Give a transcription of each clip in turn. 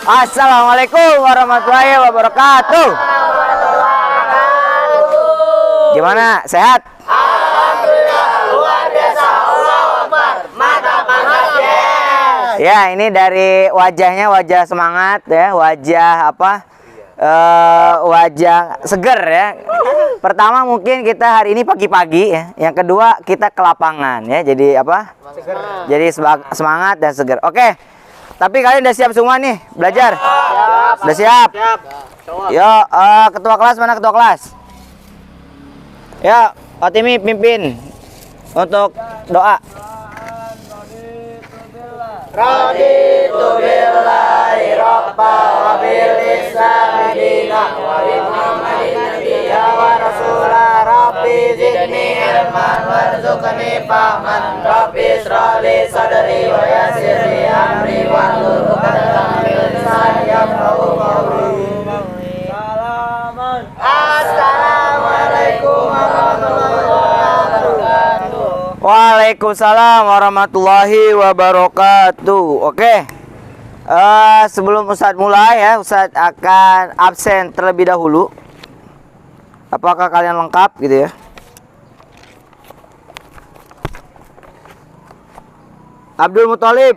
Assalamualaikum warahmatullahi wabarakatuh. Gimana? Sehat? Alhamdulillah, luar biasa. Allahu Akbar. Mantap, mantap. Yes. Ya, ini dari wajahnya wajah semangat ya, wajah apa? Wajah seger ya. Pertama mungkin kita hari ini pagi-pagi ya. Yang kedua kita ke lapangan ya. Jadi apa? Seger. Jadi semangat dan seger. Oke. Tapi kalian udah siap semua nih belajar? Siap. Udah siap? Siap. Yo, ketua kelas mana ketua kelas? Ya, Fatimi pimpin untuk doa. Raditu billahi rabba wa bil islami dinan wa bi Muhammadin nabiyya wa rasula. Rabbi zidni ilman warzuqni fahman. Rabbi ishrah li sadri wa yassir li amri wahlul 'uqdatam min lisani yafqahu qawli. Assalamualaikum warahmatullahi wabarakatuh. Waalaikumsalam warahmatullahi wabarakatuh. Oke. Sebelum Ustadz mulai ya, Ustadz akan absen terlebih dahulu. Apakah kalian lengkap gitu ya? Abdul Muthalib.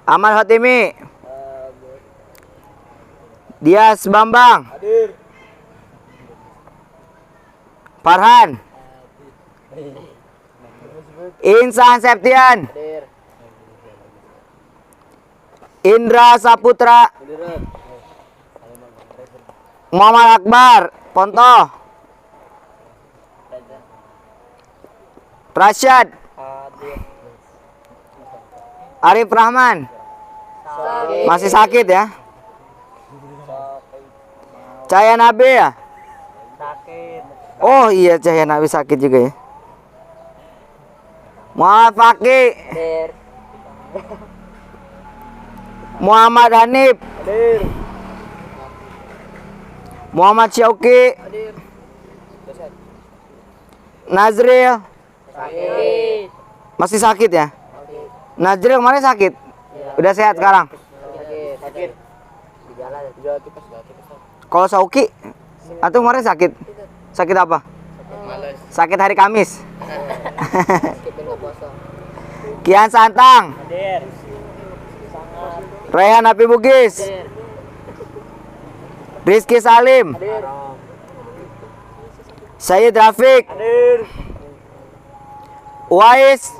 Ahmad Fatimi. Dias Bambang. Hadir. Farhan. Insan Septian. Hadir. Indra Saputra. Muhammad Akbar Ponto. Rashad. Arif Rahman. Masih sakit ya? Cahaya Nabi ya? Sakit. Oh iya, Cahaya Nabi sakit juga ya. Muhammad Fakih. Hadir. Muhammad Hanif. Hadir. Muhammad Syauki. Hadir. Nazril. Sakit. Masih sakit ya? Nazril kemarin sakit. Udah sehat sekarang. Sakit. Sakit. Di jalan. Juga tipes. Kalau Syauki atau kemarin sakit? Sakit apa? Males. Sakit hari Kamis. Skipin ke puasa. Kian Santang. Hadir. Rehan Api Bugis. Rizky Salim. Hadir. Syed Rafiq. Hadir. Uwais.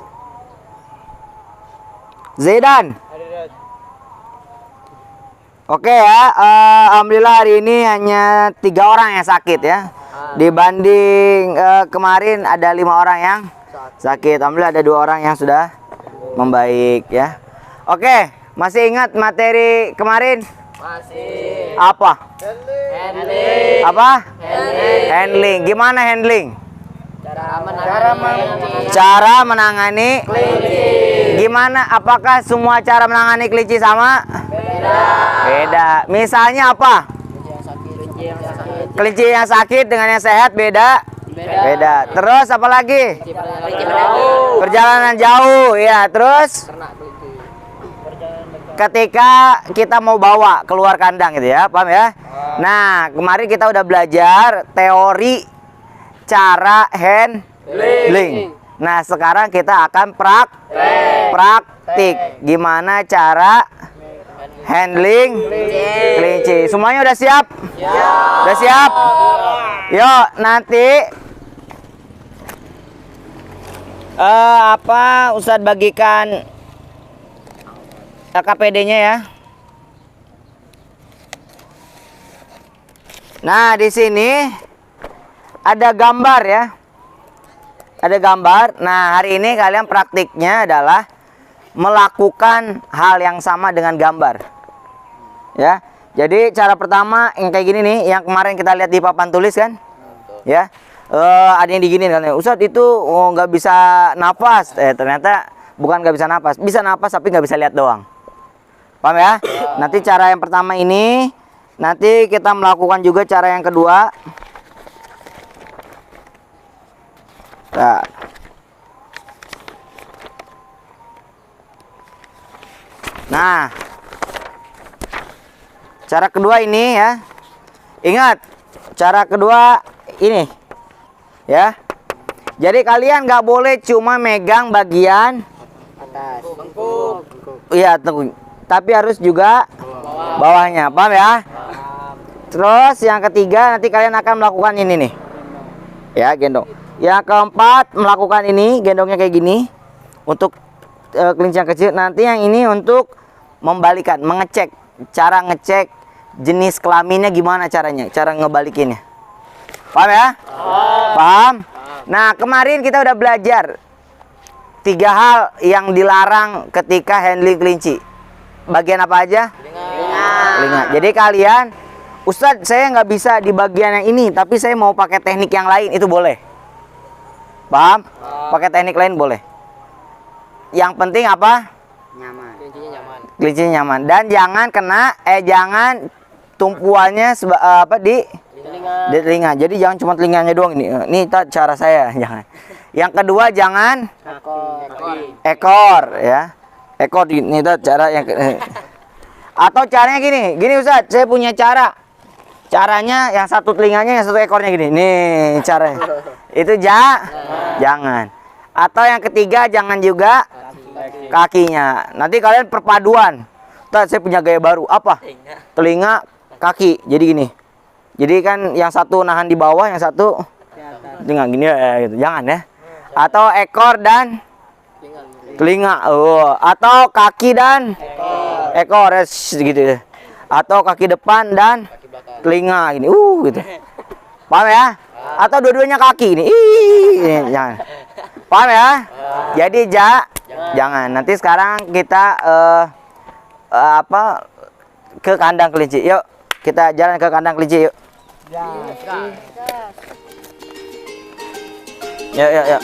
Zaidan. Hadir. Oke ya, alhamdulillah hari ini hanya 3 orang yang sakit ya. Dibanding kemarin ada 5 orang yang sakit. Alhamdulillah ada 2 orang yang sudah membaik ya. Oke, masih ingat materi kemarin? Masih. Apa? Handling. Apa? Handling. Handling. Gimana handling? Cara menangani Kelinci. Gimana? Apakah semua cara menangani kelinci sama? Beda. Misalnya apa? Kelinci yang sakit dengan yang sehat beda? Beda. Terus apa lagi? Perjalanan jauh. Ya, terus ketika kita mau bawa keluar kandang gitu ya, paham ya? Nah, kemarin kita udah belajar teori cara handling. Nah, sekarang kita akan praktik gimana cara handling kelinci. Semuanya udah siap? Udah siap? Yuk, nanti Ustadz bagikan KPD-nya ya. Nah, di sini ada gambar ya. Ada gambar. Nah, hari ini kalian praktiknya adalah melakukan hal yang sama dengan gambar. Ya. Jadi cara pertama yang kayak gini nih, yang kemarin kita lihat di papan tulis kan? Ya. Ada yang digini kan. Ustadz itu nggak bisa nafas. Ternyata bukan nggak bisa nafas. Bisa nafas tapi nggak bisa lihat doang. Paham ya? Nanti cara yang pertama ini, nanti kita melakukan juga cara yang kedua. Nah. Nah, cara kedua ini ya. Ingat, cara kedua ini ya. Jadi kalian nggak boleh cuma megang bagian Atas. Bengkuk. iya, tapi harus juga bawahnya. Paham ya? Terus yang ketiga nanti kalian akan melakukan ini nih. Ya, gendong. Yang keempat melakukan ini, gendongnya kayak gini untuk kelinci yang kecil. Nanti yang ini untuk membalikan, mengecek. Cara ngecek jenis kelaminnya gimana caranya? Cara ngebalikinnya. Paham ya? Paham? Nah, kemarin kita udah belajar 3 hal yang dilarang ketika handling kelinci. Bagian apa aja? Telinga. Jadi kalian, Ustadz, saya nggak bisa di bagian yang ini, tapi saya mau pakai teknik yang lain, itu boleh. Paham? Pakai teknik lain boleh. Yang penting apa? Nyaman. Kelincinya nyaman. Kelincinya nyaman. Dan jangan kena, jangan tumpuannya di telinga. Jadi jangan cuma telinganya doang ini. Ini cara saya, jangan. Yang kedua jangan ekor ya. Ekor ini cara yang atau caranya gini Ustadz, saya punya cara. Caranya yang satu telinganya, yang satu ekornya gini. Nih caranya. Itu jangan. Atau yang ketiga jangan juga kakinya. Nanti kalian perpaduan. Ustadz, saya punya gaya baru. Apa? Telinga, kaki. Jadi gini. Jadi kan yang satu nahan di bawah, yang satu telinga gini ya, gitu. Jangan ya. Atau ekor dan telinga. Oh, atau kaki dan ekor gitu ya. Atau kaki depan dan telinga gini. Gitu. Paham ya? Atau dua-duanya kaki ini. Jangan. Paham ya? Jadi jangan. Nanti sekarang kita ke kandang kelinci. Yuk, kita jalan ke kandang kelinci yuk. Yuk.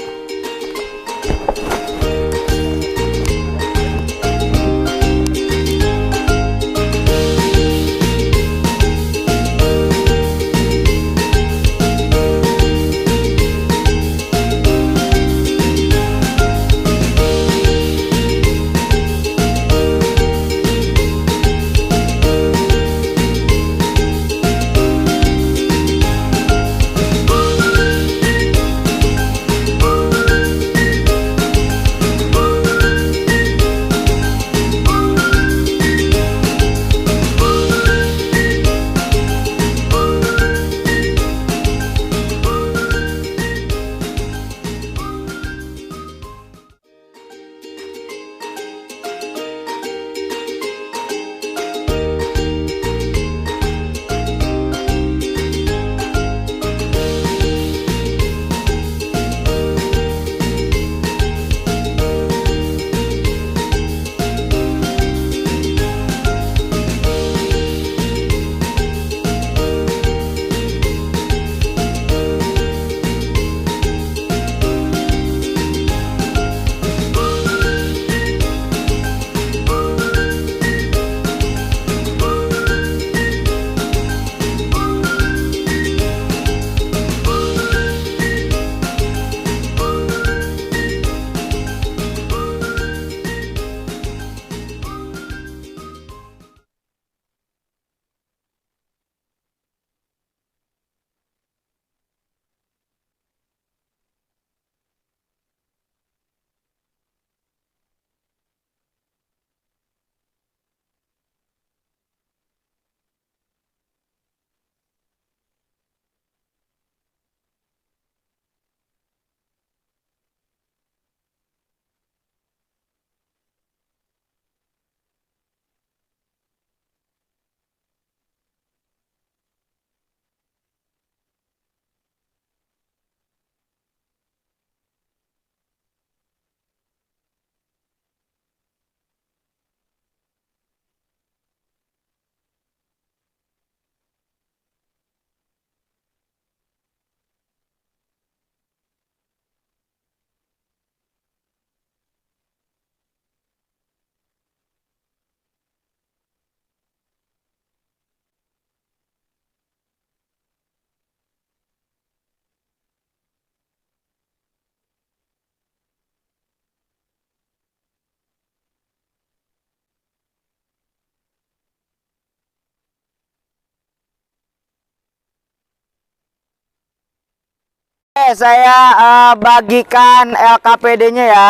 saya bagikan LKPD-nya ya.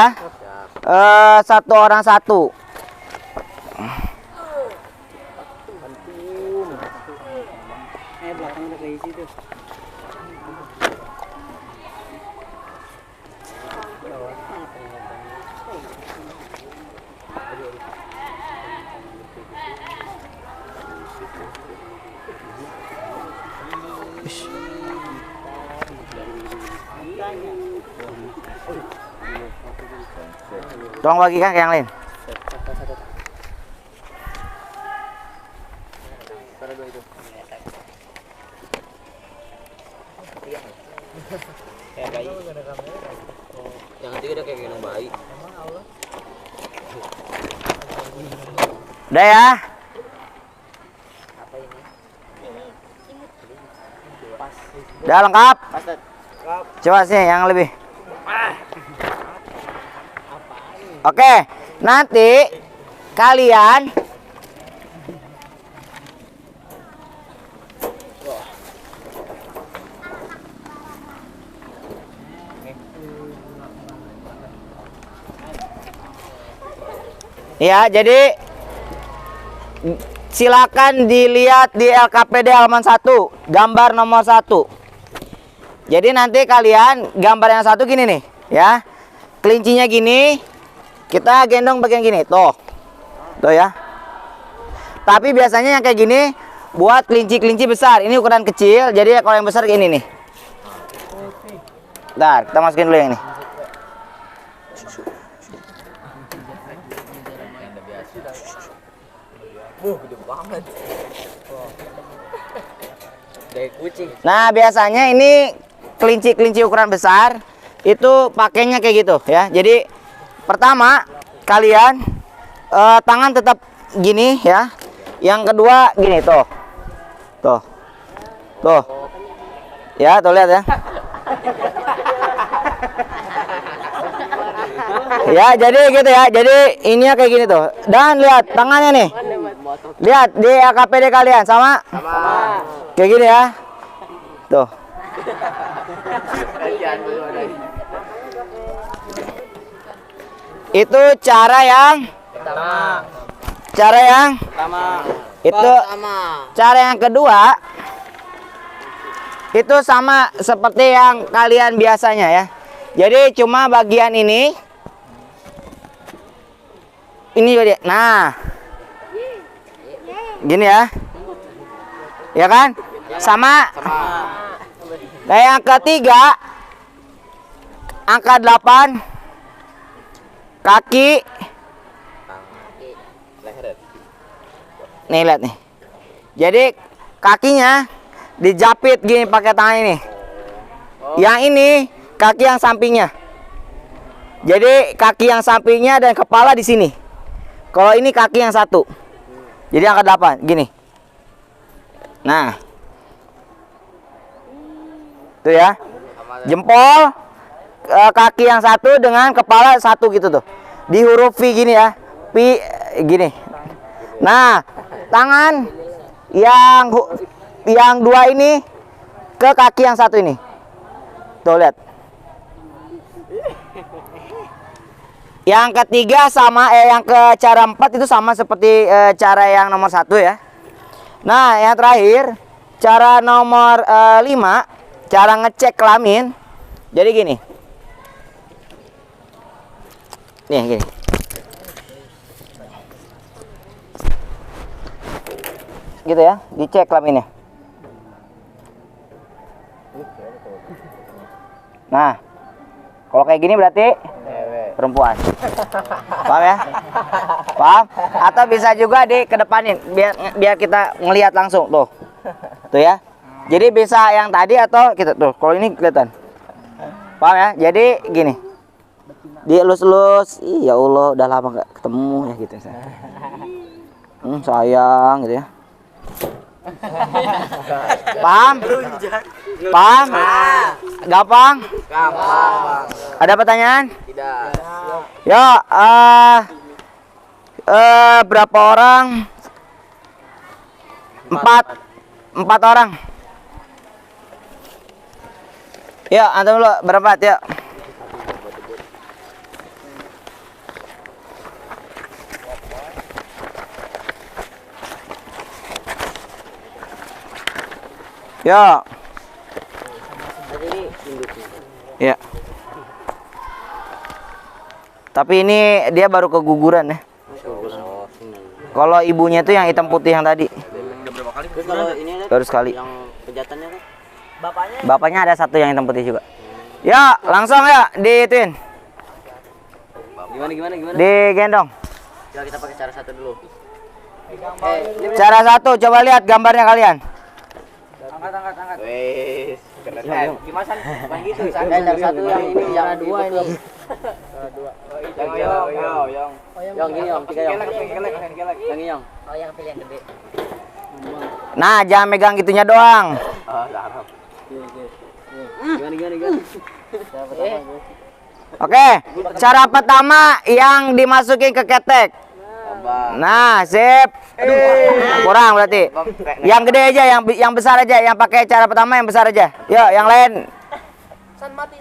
Satu orang satu. Belakang udah keisi tuh. Tolong bagikan ke yang lain. Yang ketiga udah kayak gendong bayi. Udah ya. Udah lengkap. Coba sih yang lebih. Oke, nanti kalian ya, jadi silakan dilihat di LKPD halaman 1, gambar nomor 1. Jadi nanti kalian gambar yang satu gini nih, ya. Kelincinya gini. Kita gendong bagian gini, tuh ya. Tapi biasanya yang kayak gini buat kelinci-kelinci besar. Ini ukuran kecil, jadi kalau yang besar kayak ini nih. Bentar, kita masukin dulu yang ini. Gede banget. Kayak kucing. Nah, biasanya ini kelinci-kelinci ukuran besar itu pakainya kayak gitu ya. Jadi pertama, kalian tangan tetap gini ya. Yang kedua gini, tuh. Tuh. Ya, tuh lihat ya. Ya, jadi gitu ya. Jadi ininya kayak gini tuh. Dan lihat tangannya nih. Lihat di AKPD kalian sama? Sama. Kayak gini ya. Tuh. Itu cara yang Pertama. Itu cara yang kedua. Itu sama seperti yang kalian biasanya ya. Jadi cuma bagian ini juga dia. Nah. Gini ya. Ya kan? Sama. Nah, yang ketiga angka 8 kaki. Nih lihat nih. Jadi kakinya dijapit gini pakai tangan ini. Yang ini kaki yang sampingnya. Jadi kaki yang sampingnya dan kepala di sini. Kalau ini kaki yang satu. Jadi angka 8 gini. Nah. Tuh ya. Jempol kaki yang satu dengan kepala satu gitu tuh. Di huruf V gini ya. Pi gini. Nah, tangan yang dua ini ke kaki yang satu ini. Tuh lihat. Yang ketiga sama yang ke cara 4 itu sama seperti cara yang nomor 1 ya. Nah, yang terakhir cara nomor 5, cara ngecek kelamin. Jadi gini. Nih gini. Gitu ya, dicek kelaminnya. Nah, kalau kayak gini berarti perempuan. Paham ya? Paham? Atau bisa juga dikedepanin biar kita ngelihat langsung tuh. Tuh ya. Jadi bisa yang tadi atau kita tuh. Kalau ini kelihatan. Paham ya? Jadi gini. Dielus-elus. Ih, ya Allah, udah lama gak ketemu ya gitu. Sayang gitu ya. Paham? Paham? Gampang? Gampang. Ada pertanyaan? Tidak. Ya, berapa orang? 4 orang. Ya, antum dulu berempat ya. Ya. Ya. Tapi ini dia baru keguguran ya. Kalau ibunya itu yang hitam putih yang tadi. Terus kalau ini ada Baru sekali. yang pejatannya kan? Bapaknya ada satu yang hitam putih juga. Ya, langsung ya diituin. Gimana? Digendong. Coba kita pakai cara satu dulu. Cara satu, coba lihat gambarnya kalian. Angkat. Wes, keren. Gimana? Bukan gitu. Cara satu yang ini, yang dua ini. Yang gini, yang tiga yang. Yang ini yang. Oh, yang pilih yang gede. Nah, jangan megang gitunya doang. Gimana? Oke, cara pertama yang dimasukin ke ketek. Nah, sip. Kurang berarti. Yang gede aja, yang besar aja, yang pakai cara pertama yang besar aja. Yuk, yang lain. Mati.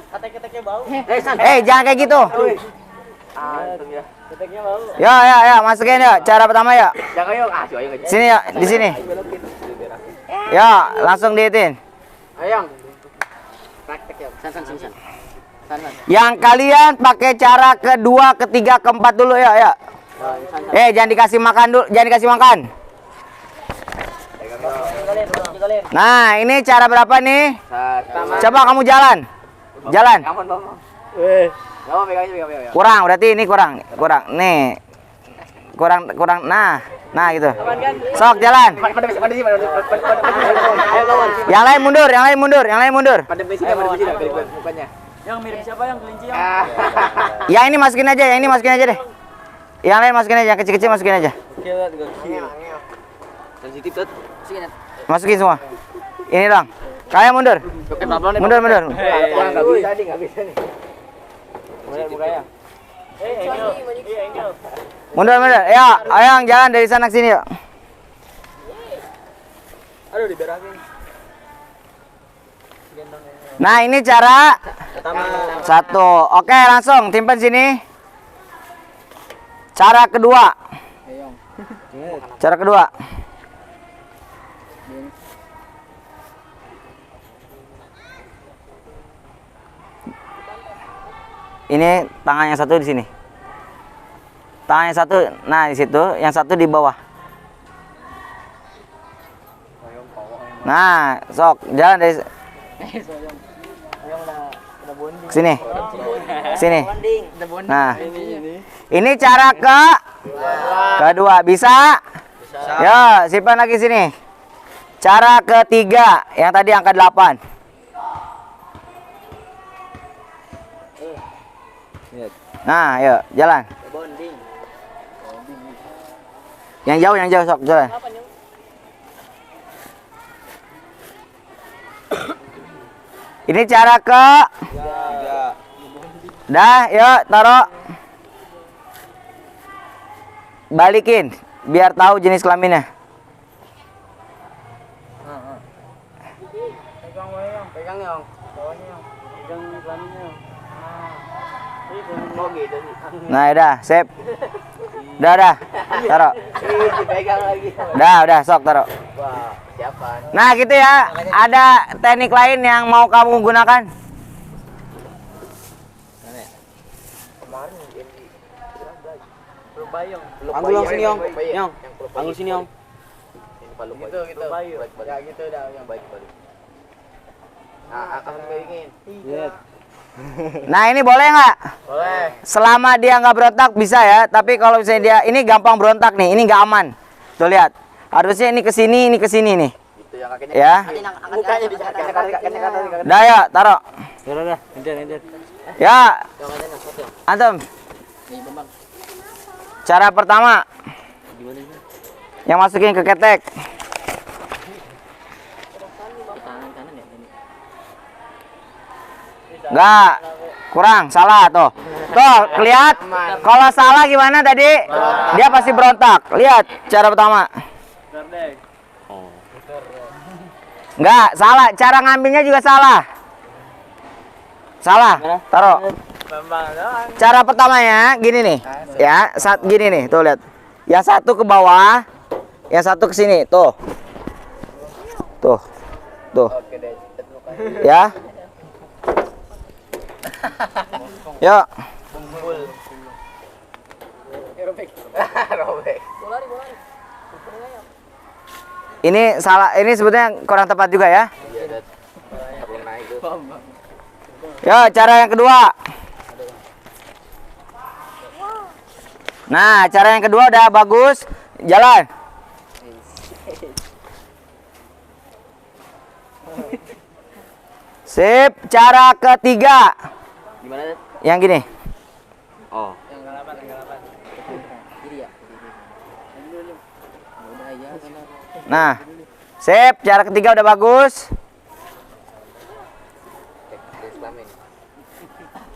Ketek-keteknya bau. Jangan kayak gitu. Ya. Keteknya bau. Ya, masukin yuk. Cara pertama ya. Jangan yuk. Ayo. Sini ya, di sini. Ya, langsung diitin. Ayo. Praktek yuk. San. Yang kalian pakai cara kedua, ketiga, keempat dulu ya. Jangan dikasih makan dulu, jangan dikasih makan. Nah, ini cara berapa nih? Coba kamu jalan. Jalan. Kurang, berarti ini kurang. Nih. Kurang. Nah gitu. Sok jalan. Yang lain mundur. Yang mirip siapa yang kelinci yang? Yang ini masukin aja deh. Yang lain masukin aja, yang kecil-kecil masukin aja. Sensitif tuh. Masukin semua. Ini dong. Kalian mundur. Mundur. Enggak bisa nih. Mundur. Ya, ayo jalan dari sana ke sini yuk. Aduh, diberakin. Nah, ini cara satu. Oke, langsung simpan sini. Cara kedua. Ini tangan yang satu di sini. Tangan yang satu, nah di situ, yang satu di bawah. Nah, sok jalan dari sini. Nah, ini cara kedua. Bisa? Ya, simpan lagi sini. Cara ketiga, yang tadi angka 8. Nah, yuk jalan. Yang jauh sok jalan. Ini cara dah, yuk taruh. Balikin biar tahu jenis kelaminnya. Pegang yang bawahnya yang. Pegang kelaminnya. Nah, udah, sip. Udah, taruh. Dipegang lagi. Udah, sok taruh. Wah, siapa? Nah, gitu ya. Ada teknik lain yang mau kamu gunakan? Anggul sini, Yong. Anggul sini, Yong. Gitu. Ya gitu dah yang baik balik. Nah, akan ingin. Nah, ini boleh nggak? Boleh. Selama dia nggak berontak bisa ya. Tapi kalau misalnya dia ini gampang berontak nih, ini nggak aman. Tuh lihat. Harusnya ini ke sini nih. Itu yang kakinya. Ya. Mukanya di kakinya. Dah ya, taruh. Udah. Enter. Ya. Antum. Cara pertama. Yang masukin ke ketek. Enggak. Kurang, salah tuh. Tuh, lihat. Kalau salah gimana tadi? Dia pasti berontak. Lihat cara pertama. Enggak, salah. Cara ngambilnya juga salah. Salah. Taruh. Cara pertamanya gini nih. Ya, gini nih, tuh lihat. Yang satu ke bawah, yang satu ke sini, tuh. Tuh. Tuh. Ya. Yuk. Ini salah, ini sebetulnya kurang tepat juga ya. Ya, cara yang kedua. Nah, cara yang kedua udah bagus. Jalan. Sip, cara ketiga. Gimana? Yang gini. Oh. Nah, sip, cara ketiga udah bagus.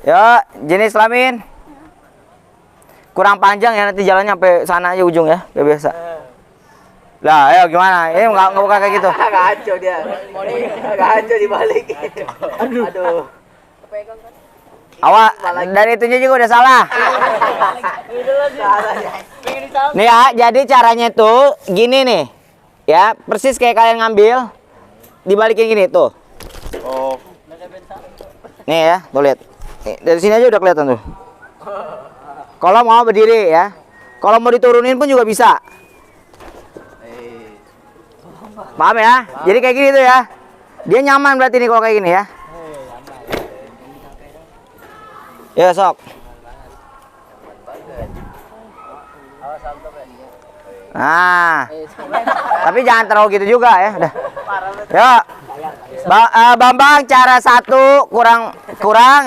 Ya, jenis kelamin. Kurang panjang ya, nanti jalannya sampai sana aja ujung ya, kayak biasa. Lah, ayo gimana? Ini nggak buka kayak gitu. Kacau dia. Kacau dibalik. Aduh. Awak dari itunya juga udah salah. Nih ya, jadi caranya tuh gini nih. Ya, persis kayak kalian ngambil. Dibalikin gini tuh. Oh. Nih ya, tuh lihat. Nih, dari sini aja udah kelihatan tuh. Kalau mau berdiri ya. Kalau mau diturunin pun juga bisa. Paham ya? Jadi kayak gini tuh ya. Dia nyaman berarti nih kalau kayak gini ya. Ya, sok. Nah. Tapi jangan terlalu gitu juga ya. Udah. Ya. Bambang, cara satu kurang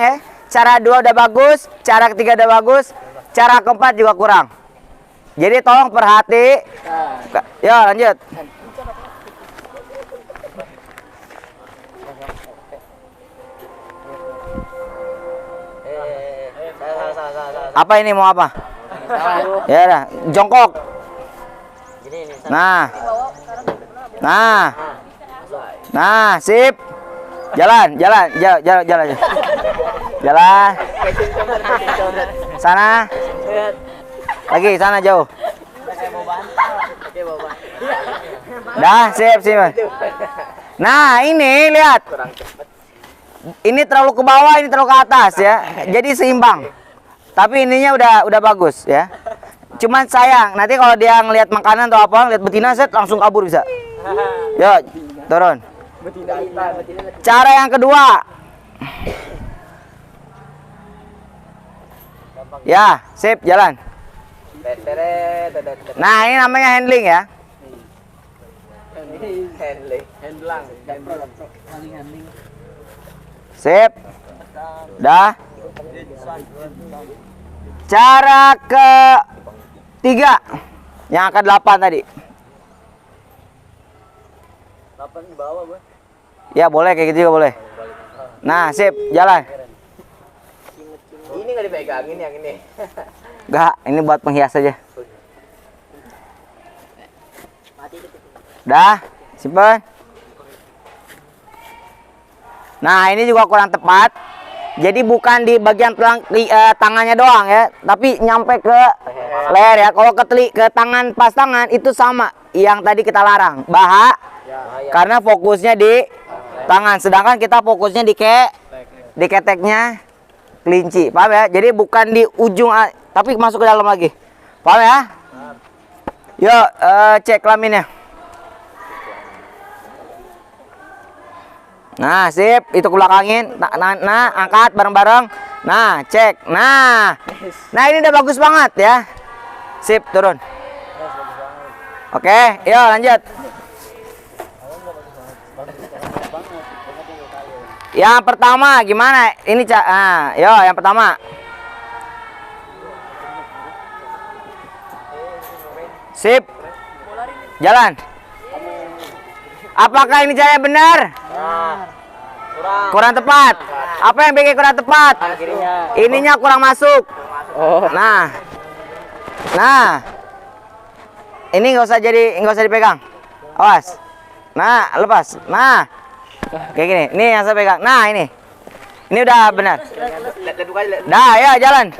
ya. Cara dua udah bagus, cara ketiga udah bagus, cara keempat juga kurang. Jadi tolong perhati. Ya, lanjut. Apa ini mau apa? Ya udah, jongkok. Nah. Nah. Nah, sip. Jalan. Jalan. Sana. Lagi sana jauh. Dah, sip. Nah, ini lihat. Ini terlalu ke bawah, ini terlalu ke atas ya. Jadi seimbang. Tapi ininya udah bagus ya. Cuman sayang, nanti kalau dia ngelihat makanan atau apa, ngelihat betina set langsung kabur bisa. Yuk, turun. Cara yang kedua. Ya, sip, jalan. Nah, ini namanya handling ya. Sip. Dah. Cara ketiga. Yang angka 8 tadi. 8 di bawah, Bang. Ya, boleh kayak gitu juga boleh. Nah, sip, jalan. Ini nggak dipegangin yang ini. Enggak, ini buat penghias aja. Dah, simpen. Nah, ini juga kurang tepat. Jadi bukan di bagian tangannya doang ya, tapi nyampe ke leher ya. Kalau ke tangan pas tangan itu sama yang tadi kita larang. Karena fokusnya di tangan, sedangkan kita fokusnya di keteknya kelinci. Paham ya? Jadi bukan di ujung tapi masuk ke dalam lagi. Paham ya? Yuk, cek kelaminnya. Nah, sip, itu ke belakangin. Nah, angkat bareng-bareng. Nah, cek. Nah, ini udah bagus banget ya. Sip, turun. Oke, yuk lanjut. Yang pertama gimana? Ini yuk yang pertama. Sip. Jalan. Apakah ini caranya benar? Kurang tepat. Apa yang bikin kurang tepat? Ininya kurang masuk. Nah. Ini nggak usah dipegang. Awas. Nah, lepas. Nah. Kayak gini. Ini yang saya pegang. Nah, ini. Ini udah benar. Dah, ya jalan.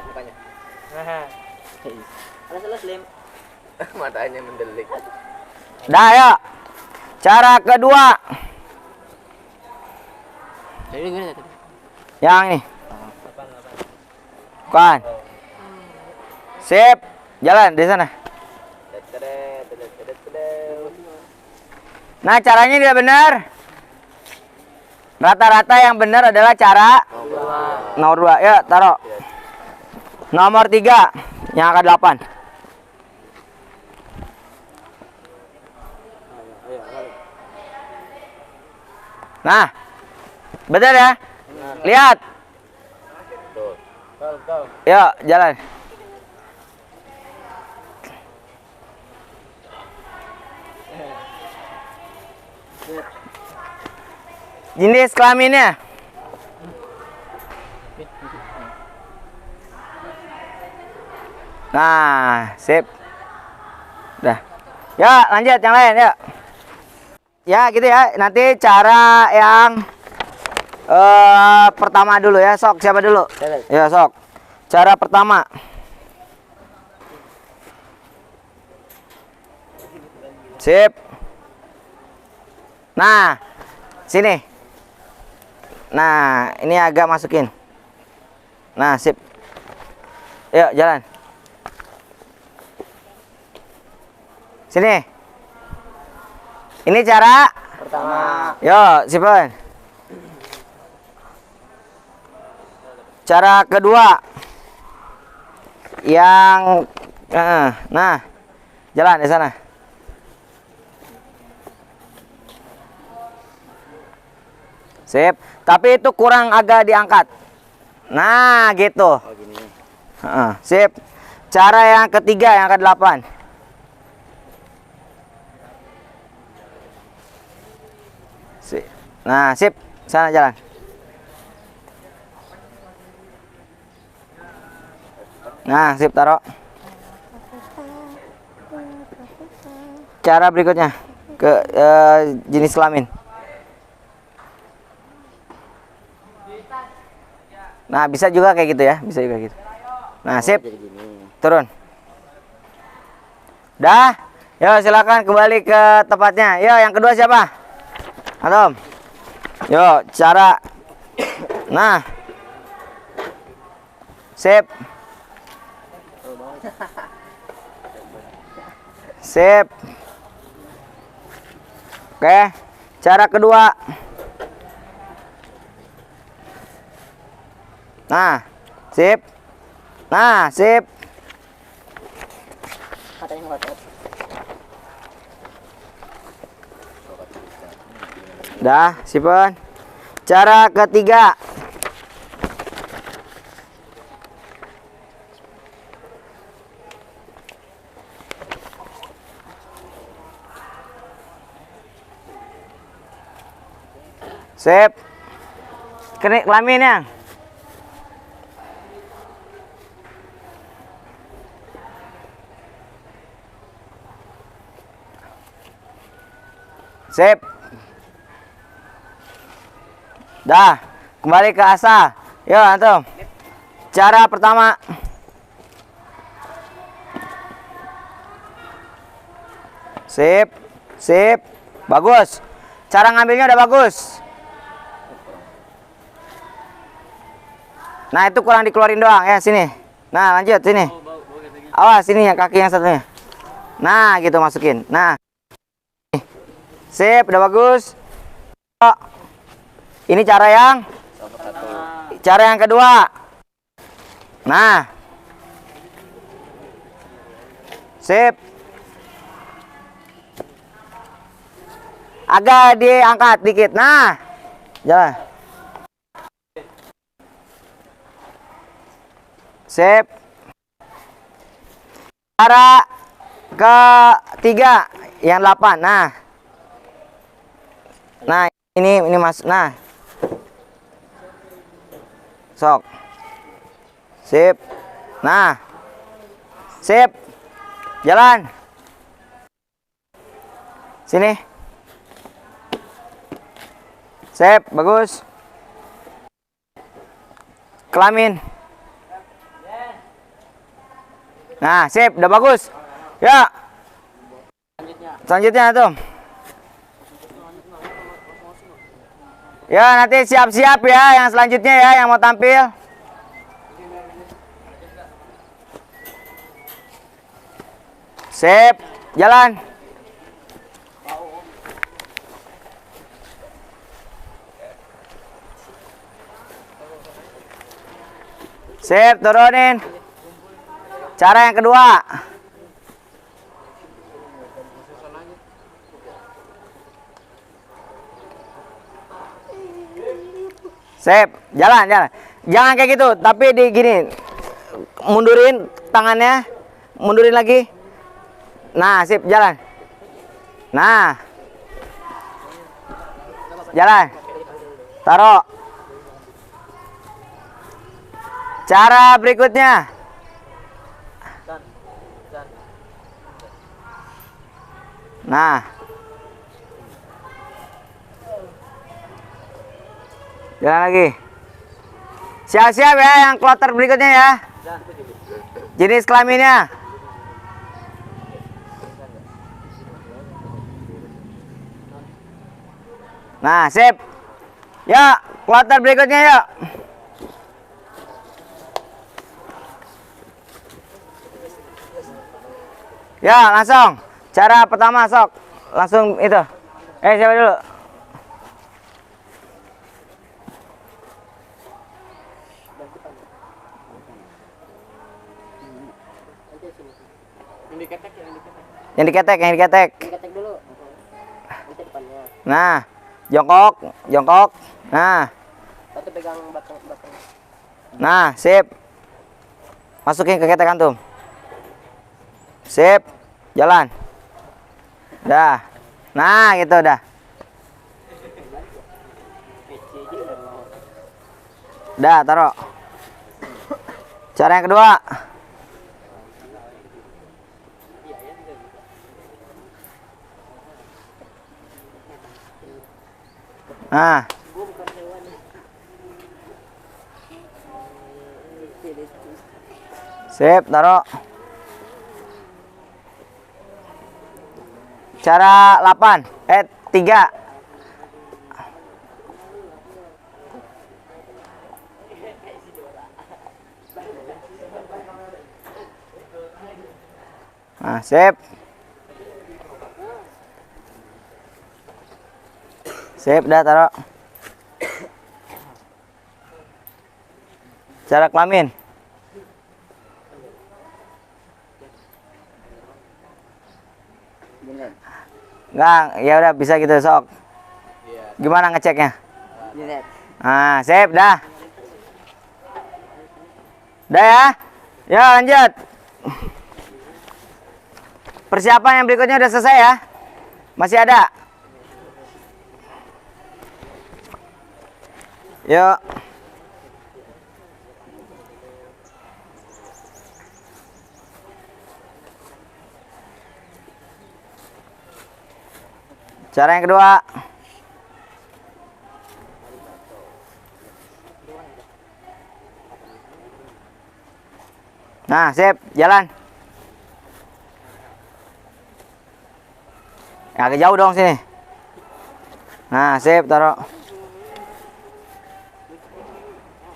Matanya mendelik. Dah, ya. Cara kedua. Yang ini. Bukan. Sip. Jalan di sana. Nah, caranya tidak benar. Rata-rata yang benar adalah cara nomor 2. Ya, taruh. Nomor 3 yang angka 8. Nah, betul ya? Lihat. Yuk, jalan. Jenis kelaminnya. Nah, sip. Dah. Ya, lanjut yang lain, ya. Ya, gitu ya. Nanti cara yang pertama dulu ya. Sok, siapa dulu? Ya, sok. Cara pertama. Sip. Nah, sini. Nah, ini agak masukin. Nah, sip. Yuk, jalan. Sini. Ini cara Pertama. Yuk, simpen. Cara kedua. Yang nah, jalan di sana. Sip. Tapi itu kurang agak diangkat. Nah, gitu. Oh, gini. Sip. Cara yang ketiga yang ke-8. Sip. Nah, sip. Sana jalan. Nah, sip, taruh. Cara berikutnya ke jenis kelamin. Nah, bisa juga kayak gitu ya, bisa juga gitu. Nah, sip. Turun. Dah. Yo, silakan kembali ke tempatnya. Yo, yang kedua siapa? Antum. Yo, cara. Nah. Sip. Sip. Oke. Cara kedua. Nah, sip. Nah, sip. Dah, simpen. Cara ketiga. Sip. Kenik kelaminnya. Sip. Dah, kembali ke asal. Yuk, antum. Cara pertama. Sip. Sip. Bagus. Cara ngambilnya udah bagus. Nah, itu kurang dikeluarin doang ya, sini. Nah, lanjut sini. Awas sini yang kaki yang satunya. Nah, gitu masukin. Nah. Sip, udah bagus. Ini cara yang kedua. Nah. Sip. Agak diangkat dikit. Nah. Jalan. Sip. Cara ketiga yang 8. Nah. Nah, ini mas. Nah. Sok. Sip. Nah. Sip. Jalan. Sini. Sip, bagus. Kelamin. Nah, sip, udah bagus. Ya. Selanjutnya tuh. Ya, nanti siap-siap ya yang selanjutnya ya yang mau tampil. Sip, jalan. Sip, turunin. Cara yang kedua. Sip, jalan. Jangan kayak gitu, tapi di gini. Mundurin tangannya. Mundurin lagi. Nah, sip, jalan. Nah. Jalan. Taruh. Cara berikutnya. Nah. Jalan lagi. Siap-siap ya yang kloter berikutnya ya. Jenis kelaminnya. Nah, sip. Ya, kloter berikutnya yuk. Ya, langsung. Cara pertama sok. Langsung itu. Siapa dulu? Yang diketek. Ketek dulu. Nanti depannya. Nah, jongkok. Nah. Satu pegang batang. Nah, sip. Masukin ke ketek antum. Sip. Jalan. Dah. Nah, gitu dah. Dah, taruh. Cara yang kedua. Nah. Sip, taruh. Cara 3. Nah, sip. Sip, dah taruh. Cara kelamin. Enggak, ya udah bisa gitu sok. Gimana ngeceknya? Nah, sip dah. Dah ya. Ya, lanjut. Persiapan yang berikutnya udah selesai ya? Masih ada? Yuk. Cara yang kedua. Nah, sip, jalan. Agak jauh dong sini. Nah, sip, taruh.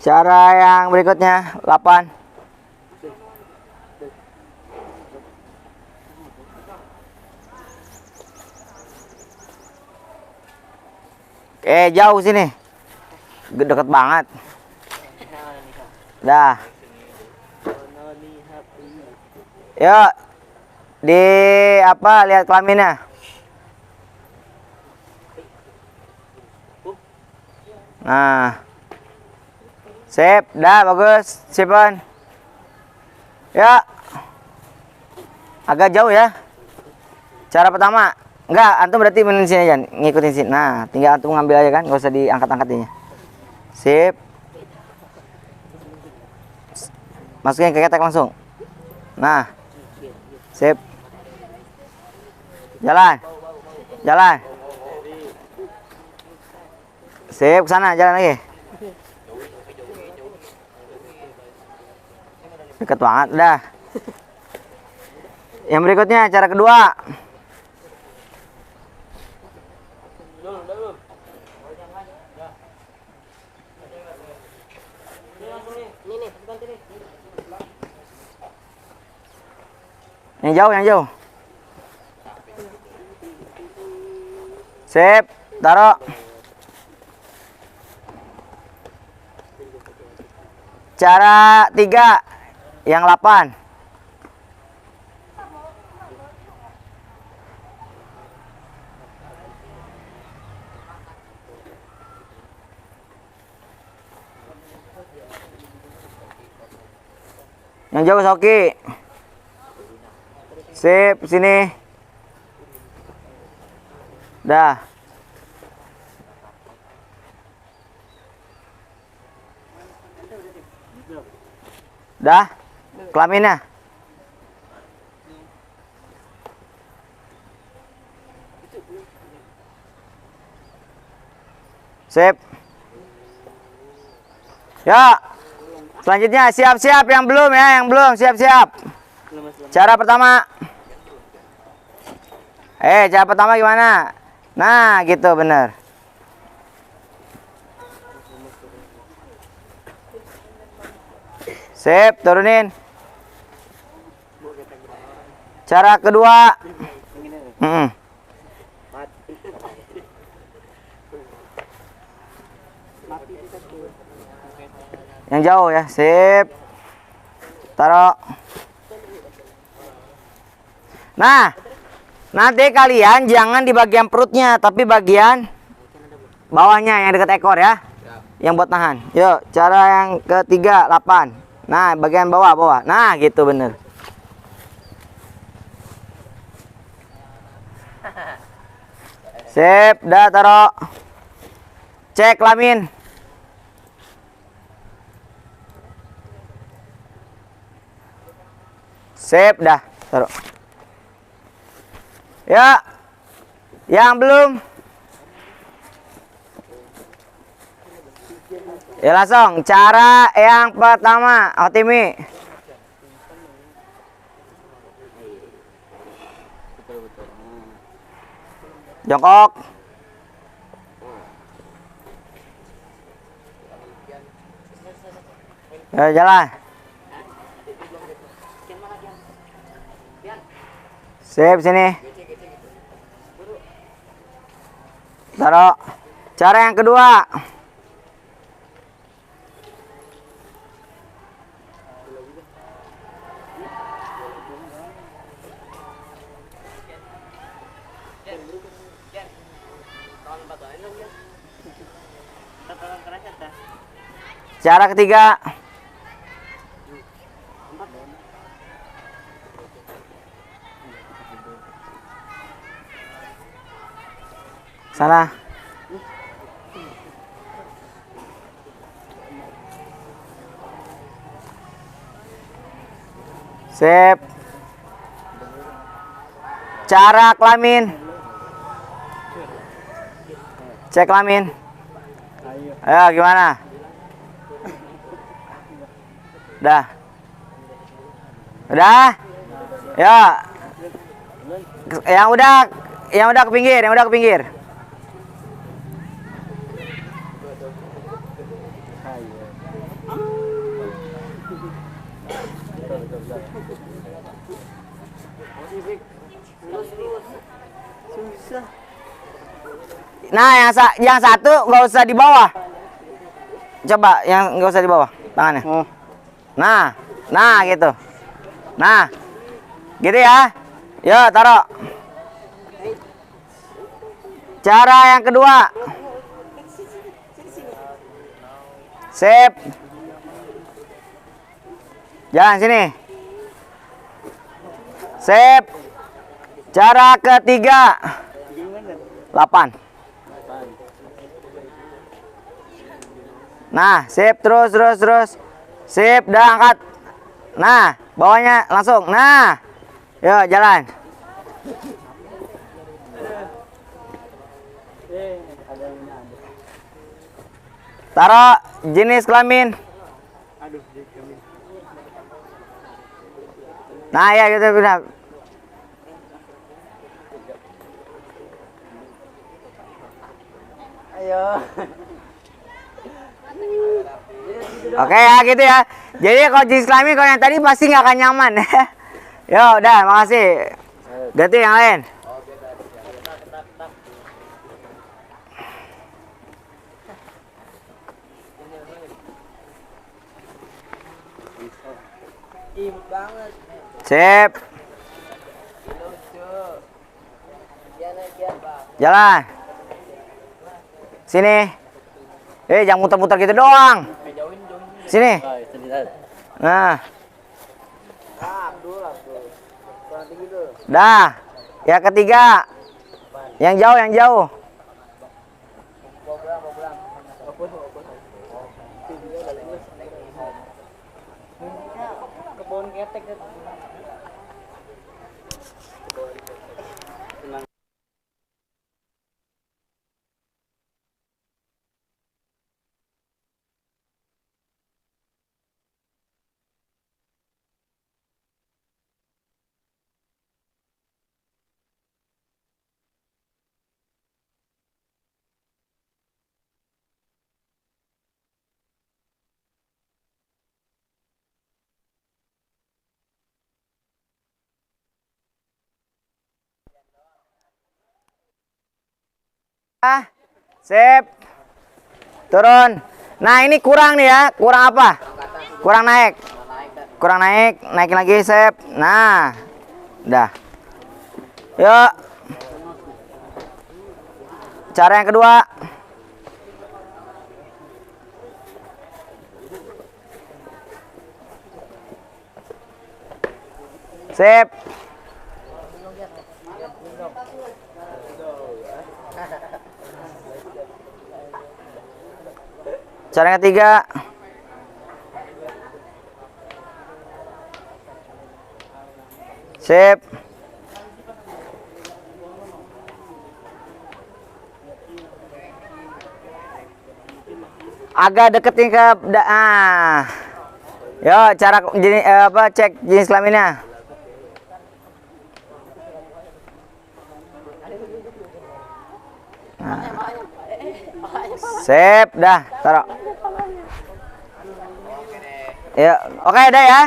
Cara yang berikutnya 8. Jauh sini. Deket banget. Dah. Yuk. Di apa? Lihat kelaminnya. Nah. Sip, dah bagus. Simpan. Ya. Agak jauh ya. Cara pertama. Enggak, antum berarti main sini aja, ngikutin sini. Nah, tinggal antum ngambil aja kan, nggak usah diangkat-angkat ini. Sip. Masukin ke ketek langsung. Nah. Sip. Jalan. Sip, ke sana, jalan lagi. Deket banget, udah. Yang berikutnya, cara kedua. Yang jauh, yang jauh. Sip, taruh. Cara 3, yang 8. Yang jauh Soki. Sip, sini. Dah. Dah. Kelaminnya. Sip. Ya. Selanjutnya siap-siap yang belum ya, yang belum siap-siap. Cara pertama. Cara pertama gimana? Nah, gitu bener. Sip, turunin. Cara kedua. Yang jauh ya, sip. Taruh. Nah, nanti kalian jangan di bagian perutnya, tapi bagian bawahnya yang dekat ekor ya. Yang buat nahan. Yuk, cara yang ketiga, 8. Nah, bagian bawah. Nah, gitu bener. Sip, dah taruh. Cek kelamin. Sip, dah taruh. Ya, yang belum. Ya langsung, cara yang pertama, Hotimi. Jongkok. Ya, jalan. Sip, sini. Taruh. Cara yang kedua. Cara ketiga. Sana. Sip. Cara kelamin. Cek kelamin. Ayo gimana? Udah. Udah? Ya. Yang udah ke pinggir, Nah, yang satu nggak usah di bawah. Coba yang nggak usah di bawah tangannya. Nah gitu. Nah, gitu ya. Yo, taruh. Cara yang kedua. Sip. Jalan sini. Sip. Cara ketiga. 8. Nah, sip, terus. Sip, dah angkat. Nah, bawahnya langsung. Nah. Yuk, jalan. Taruh jenis kelamin. Nah ya gitu benar. Ayo. Oke ya gitu ya. Jadi kalau jenis kelamin kalau yang tadi pasti nggak akan nyaman. Yo udah makasih. Ganti yang lain. Imut banget. Sip. Jalan. Sini. Jangan muter-muter gitu doang. Sini. Nah. Dah. Yang ketiga. Yang jauh, yang jauh. Kebun ketek. Sip. Turun. Nah, ini kurang nih ya. Kurang apa? Kurang naik. Kurang naik. Naikin lagi, sip. Nah. Udah. Yuk. Cara yang kedua. Sip. Cara yang ketiga. Sip. Agak deketin ke Yo, cara jenis cek jenis kelaminnya. Nah. Sip, dah, taruh. Ya, oke dah ya.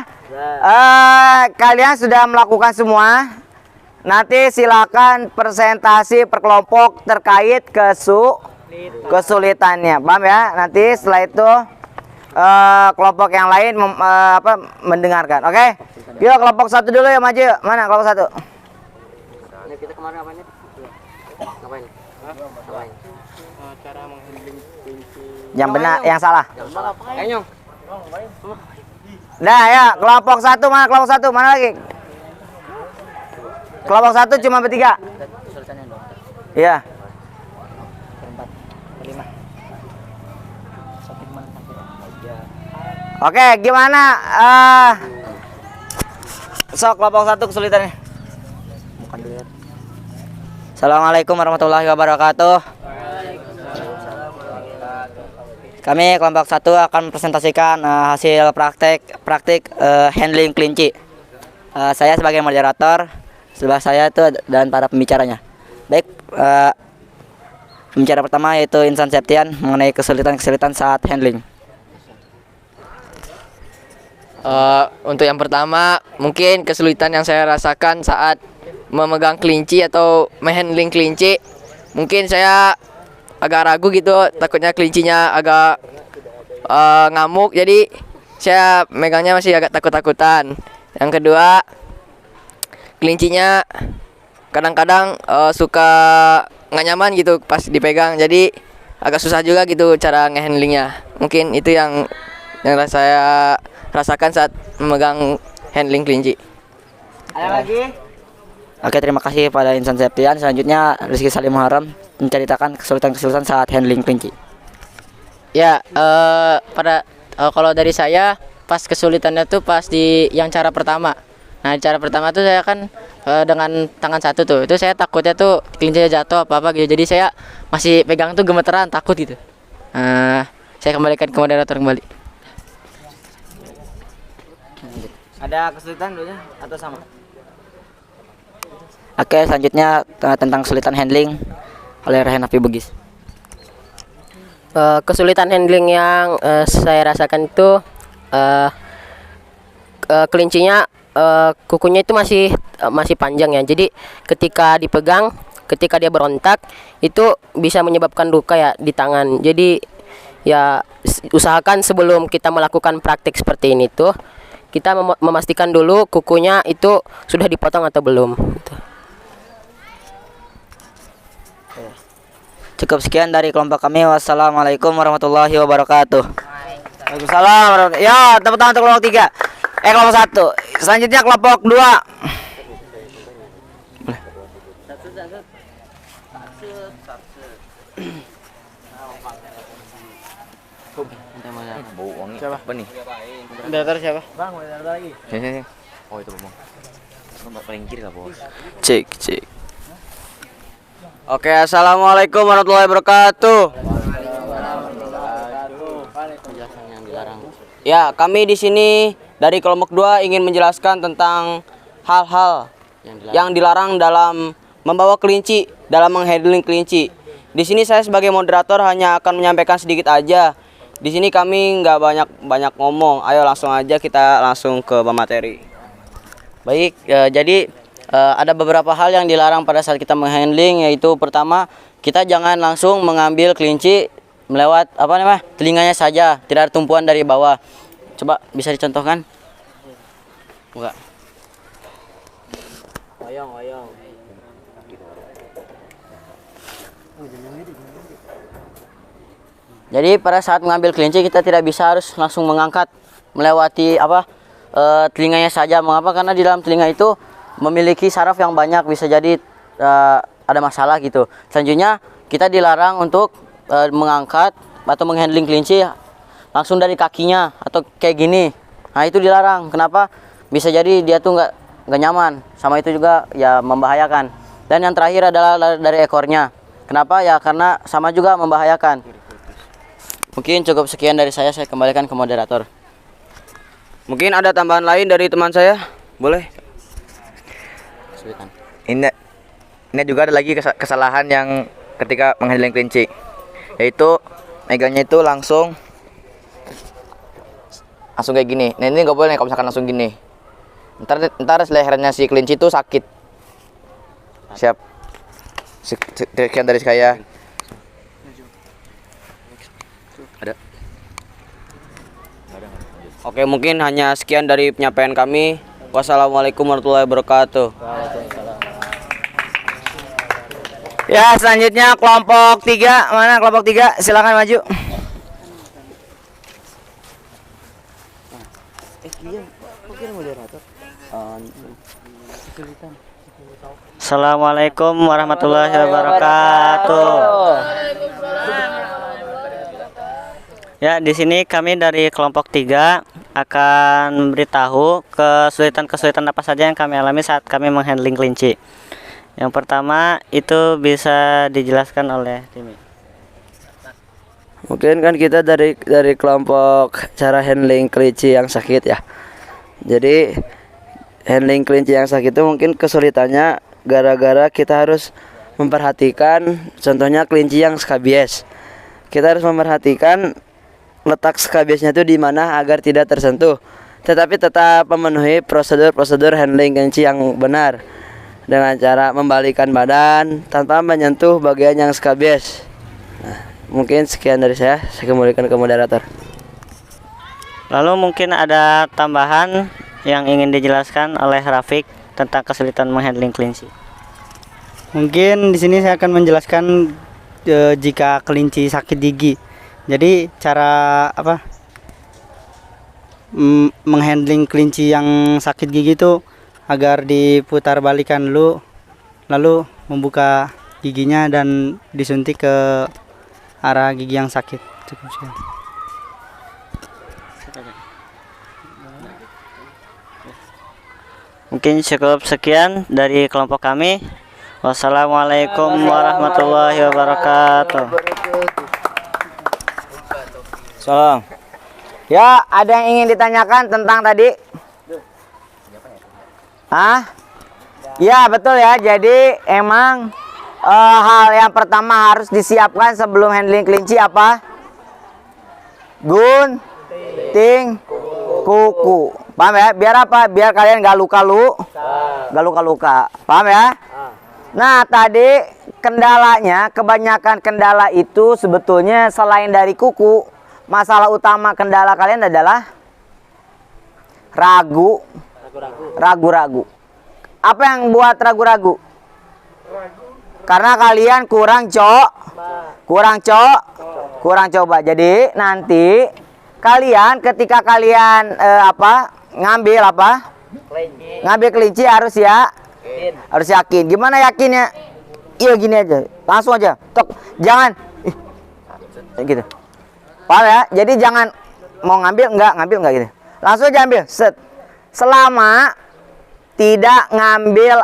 Kalian sudah melakukan semua. Nanti silakan presentasi per kelompok terkait kesulitannya. Paham ya? Nanti setelah itu kelompok yang lain mendengarkan. Oke? Yuk kelompok satu dulu ya, maju. Mana kelompok satu? Ini kita kemarin apa nih? Ngapain? Ngapain? Cara menghandling kunci. Yang benar, yang salah. Ayo. Nah ya, kelompok satu mana? Kelompok satu mana lagi? Kelompok satu cuma bertiga. Kesulitannya dong. Iya. Berempat, berlima. Sakit mana sakit? Ya. Oke, gimana? Sok kelompok satu kesulitannya. Bukan dulu ya. Assalamualaikum warahmatullahi wabarakatuh. Kami kelompok satu akan presentasikan hasil praktik handling kelinci. Saya sebagai moderator, sebelah saya itu dan para pembicaranya. Baik, pembicara pertama yaitu Insan Septian mengenai kesulitan-kesulitan saat handling. Untuk yang pertama, mungkin kesulitan yang saya rasakan saat memegang kelinci atau menghandling kelinci, mungkin saya agak ragu gitu, takutnya kelincinya agak ngamuk, jadi saya megangnya masih agak takut-takutan. Yang kedua, kelincinya kadang-kadang suka nggak nyaman gitu pas dipegang, jadi agak susah juga gitu cara ngehandlingnya. Mungkin itu yang saya rasakan saat memegang handling kelinci. Ada lagi? Oke, terima kasih pada Insan Septian. Selanjutnya Rizky Salim Muharram menceritakan kesulitan-kesulitan saat handling kelinci. Ya, kalau dari saya pas kesulitannya tuh pas di yang cara pertama. Nah, cara pertama tuh saya kan dengan tangan satu tuh, itu saya takutnya tuh kelincinya jatuh apa gitu. Jadi saya masih pegang tuh gemeteran, takut gitu. saya kembalikan ke moderator kembali. Ada kesulitan dulunya atau sama? Oke, selanjutnya tentang kesulitan handling oleh Rehan Api Bugis. Kesulitan handling yang saya rasakan itu kelincinya, kukunya itu masih panjang ya. Jadi ketika dipegang, ketika dia berontak itu bisa menyebabkan luka ya di tangan. Jadi ya usahakan sebelum kita melakukan praktik seperti ini tuh kita memastikan dulu kukunya itu sudah dipotong atau belum. Gitu. Cukup sekian dari kelompok kami. Wassalamualaikum warahmatullahi wabarakatuh. Waalaikumsalam warahmatullahi. Ya, tepuk tangan untuk kelompok 3. Kelompok 1. Selanjutnya kelompok 2. Siapa? Apa nih? Moderator siapa? Sini. Oh, itu Bang. Paling kiri lah, Bos. Cek. Oke, assalamualaikum warahmatullahi wabarakatuh. Ya, kami di sini dari kelompok 2 ingin menjelaskan tentang hal-hal yang dilarang dalam membawa kelinci, dalam menghandling kelinci. Di sini saya sebagai moderator hanya akan menyampaikan sedikit aja. Di sini kami nggak banyak ngomong. Ayo langsung aja kita langsung ke materi. Baik, jadi ada beberapa hal yang dilarang pada saat kita menghandling, yaitu pertama, kita jangan langsung mengambil kelinci melewat telinganya saja, tidak ada tumpuan dari bawah. Coba bisa dicontohkan? Buka. Wayang. Jadi pada saat mengambil kelinci kita tidak bisa harus langsung mengangkat melewati telinganya saja. Mengapa? Karena di dalam telinga itu memiliki saraf yang banyak, bisa jadi ada masalah gitu. Selanjutnya kita dilarang untuk mengangkat atau menghandling kelinci langsung dari kakinya atau kayak gini. Nah, itu dilarang. Kenapa? Bisa jadi dia tuh nggak nyaman. Sama itu juga ya membahayakan. Dan yang terakhir adalah dari ekornya. Kenapa? Ya karena sama juga membahayakan. Mungkin cukup sekian dari saya kembalikan ke moderator. Mungkin ada tambahan lain dari teman saya? Boleh? Ini juga ada lagi kesalahan yang ketika menghandling kelinci, yaitu megangnya itu langsung kayak gini. Nah, ini nggak boleh kalau misalkan langsung gini. Ntar lehernya si kelinci itu sakit. Siap. Sekian dari saya. Ada. Oke, mungkin hanya sekian dari penyampaian kami. Wassalamualaikum warahmatullahi wabarakatuh. Ya, selanjutnya kelompok 3. Mana kelompok 3? Silakan maju. Assalamualaikum warahmatullahi wabarakatuh. Ya, di sini kami dari kelompok 3 akan memberitahu kesulitan-kesulitan apa saja yang kami alami saat kami menghandling kelinci. Yang pertama itu bisa dijelaskan oleh Timi. Mungkin kan kita dari kelompok cara handling kelinci yang sakit ya. Jadi handling kelinci yang sakit itu mungkin kesulitannya gara-gara kita harus memperhatikan contohnya kelinci yang skabies. Kita harus memperhatikan letak skabiesnya itu di mana agar tidak tersentuh, tetapi tetap memenuhi prosedur handling kelinci yang benar dengan cara membalikan badan tanpa menyentuh bagian yang skabies. Nah, mungkin sekian dari saya kembalikan ke moderator. Lalu mungkin ada tambahan yang ingin dijelaskan oleh Rafiq tentang kesulitan menghandling kelinci. Mungkin di sini saya akan menjelaskan jika kelinci sakit gigi. Jadi cara menghandling kelinci yang sakit gigi itu agar diputar balikan dulu, lalu membuka giginya dan disuntik ke arah gigi yang sakit. Cukup sekian. Mungkin cukup sekian dari kelompok kami. Wassalamualaikum warahmatullahi wabarakatuh. Salam. Ya, ada yang ingin ditanyakan tentang tadi? Hah? Ya, betul ya. Jadi emang hal yang pertama harus disiapkan sebelum handling kelinci apa? Gunting kuku. Paham ya? Biar apa? Biar kalian gak luka-luka. Paham ya? Nah, tadi kendalanya, kebanyakan kendala itu sebetulnya selain dari kuku, masalah utama kendala kalian adalah ragu-ragu. Apa yang buat ragu-ragu? Karena kalian kurang coba. Jadi nanti kalian ketika kalian ngambil kelinci harus yakin. Gimana yakinnya? Iya gini aja, langsung aja. Tok, jangan gitu. Paham ya? Jadi jangan mau ngambil enggak gitu. Langsung aja ambil. Set. Selama tidak ngambil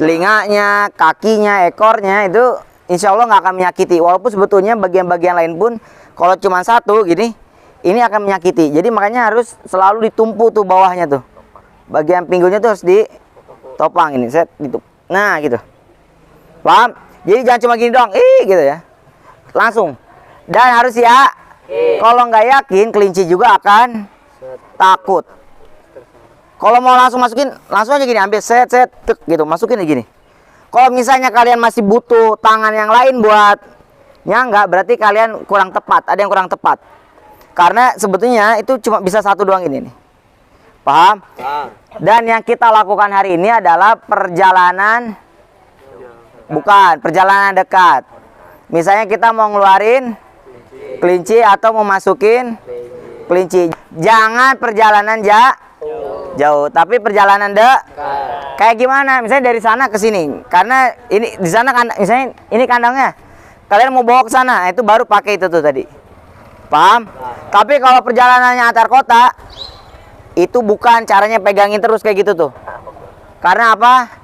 telinganya, kakinya, ekornya, itu insya Allah nggak akan menyakiti. Walaupun sebetulnya bagian-bagian lain pun kalau cuma satu gini, ini akan menyakiti. Jadi makanya harus selalu ditumpu tuh bawahnya tuh. Bagian pinggulnya tuh harus ditopang ini, set gitu. Nah, gitu. Paham? Jadi jangan cuma gini doang, gitu ya. Langsung. Dan harus kalau nggak yakin, kelinci juga akan takut. Kalau mau langsung masukin, langsung aja gini, ambil set, tuk, gitu, masukin gini. Kalau misalnya kalian masih butuh tangan yang lain buat nyangga, berarti kalian kurang tepat, ada yang kurang tepat. Karena sebetulnya itu cuma bisa satu doang ini nih. Paham? Dan yang kita lakukan hari ini adalah perjalanan dekat. Misalnya kita mau ngeluarin kelinci atau mau masukin kelinci. Jangan perjalanan jauh, tapi perjalanan kayak gimana? Misalnya dari sana ke sini. Karena ini di sana misalnya ini kandangnya. Kalian mau bawa ke sana, itu baru pakai itu tuh tadi. Paham? Tapi kalau perjalanannya antar kota, itu bukan caranya pegangin terus kayak gitu tuh. Karena apa?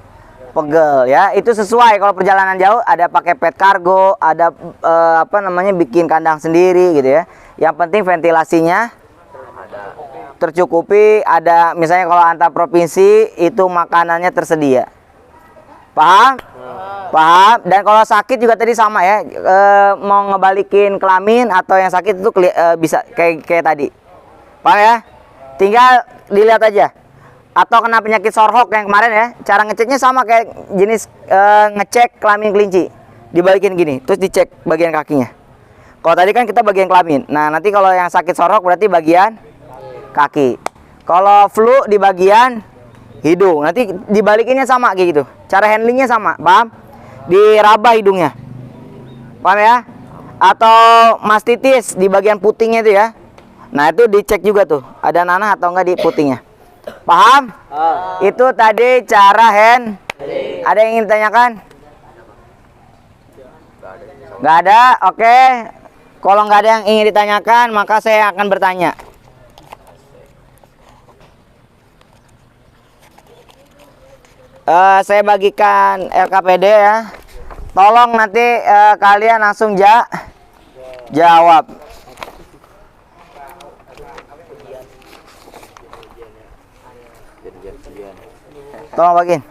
Pegel ya. Itu sesuai kalau perjalanan jauh ada pakai pet kargo, ada bikin kandang sendiri gitu ya. Yang penting ventilasinya tercukupi, ada misalnya kalau antar provinsi itu makanannya tersedia. Paham? Paham. Dan kalau sakit juga tadi sama ya, mau ngebalikin kelamin atau yang sakit itu bisa kayak tadi. Paham ya? Tinggal dilihat aja. Atau kena penyakit sorhok yang kemarin ya, cara ngeceknya sama kayak jenis ngecek kelamin kelinci. Dibalikin gini, terus dicek bagian kakinya. Kalau tadi kan kita bagian kelamin. Nah, nanti kalau yang sakit sorhok berarti bagian kaki. Kalau flu di bagian hidung. Nanti dibalikinnya sama kayak gitu. Cara handlingnya sama, paham? Diraba hidungnya. Paham ya? Atau mastitis di bagian putingnya itu ya. Nah, itu dicek juga tuh, ada nanah atau enggak di putingnya. Paham? Itu tadi cara Ada yang ingin ditanyakan? Nggak ada? Oke. Kalau nggak ada yang ingin ditanyakan, maka saya akan bertanya. Saya bagikan LKPD ya. Tolong nanti kalian langsung jawab. Tolong bagiin.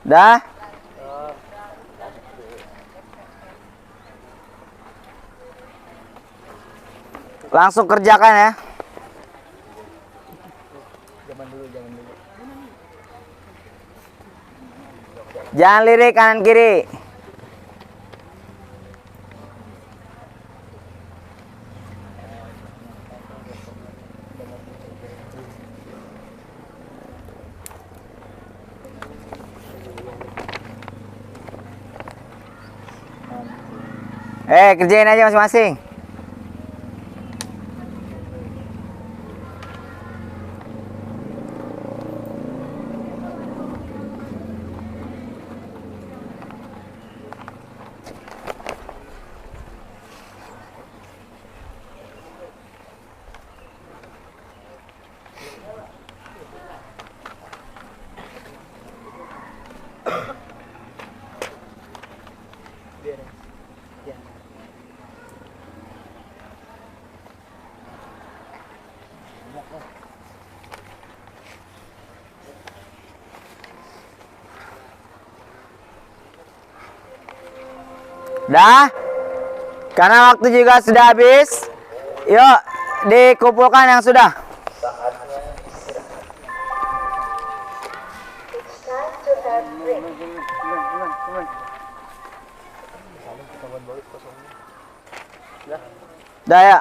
Dah? Langsung kerjakan ya. Jangan lirik kanan kiri. Kerjain aja masing-masing. Dah? Karena waktu juga sudah habis. Yuk, dikumpulkan yang sudah. Dah ya.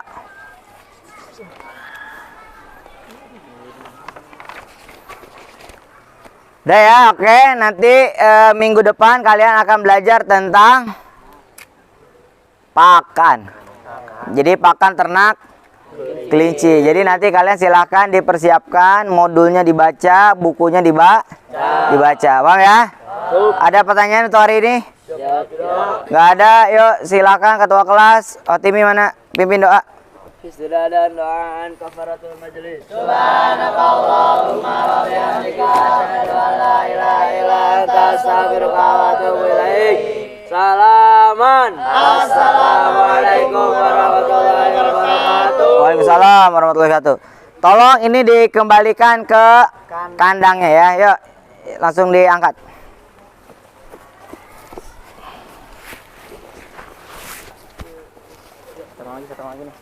Dah ya, oke. Nanti minggu depan kalian akan belajar tentang pakan. Jadi pakan ternak kelinci. Jadi nanti kalian silahkan dipersiapkan, modulnya dibaca, bukunya dibaca. Bang ya? Ada pertanyaan untuk hari ini? Nggak ada, yuk silakan ketua kelas. Otimi mana? Pimpin doa. Sudah ada doaan kafaratul majelis. Subhanakallahumma wa bihamdika asyhadu an la ilaha illa anta astaghfiruka wa atubu ilaik. Salaman. Assalamualaikum warahmatullahi wabarakatuh. Waalaikumsalam warahmatullahi wabarakatuh. Tolong ini dikembalikan ke kandangnya ya. Yuk, langsung diangkat. Satu lagi nih.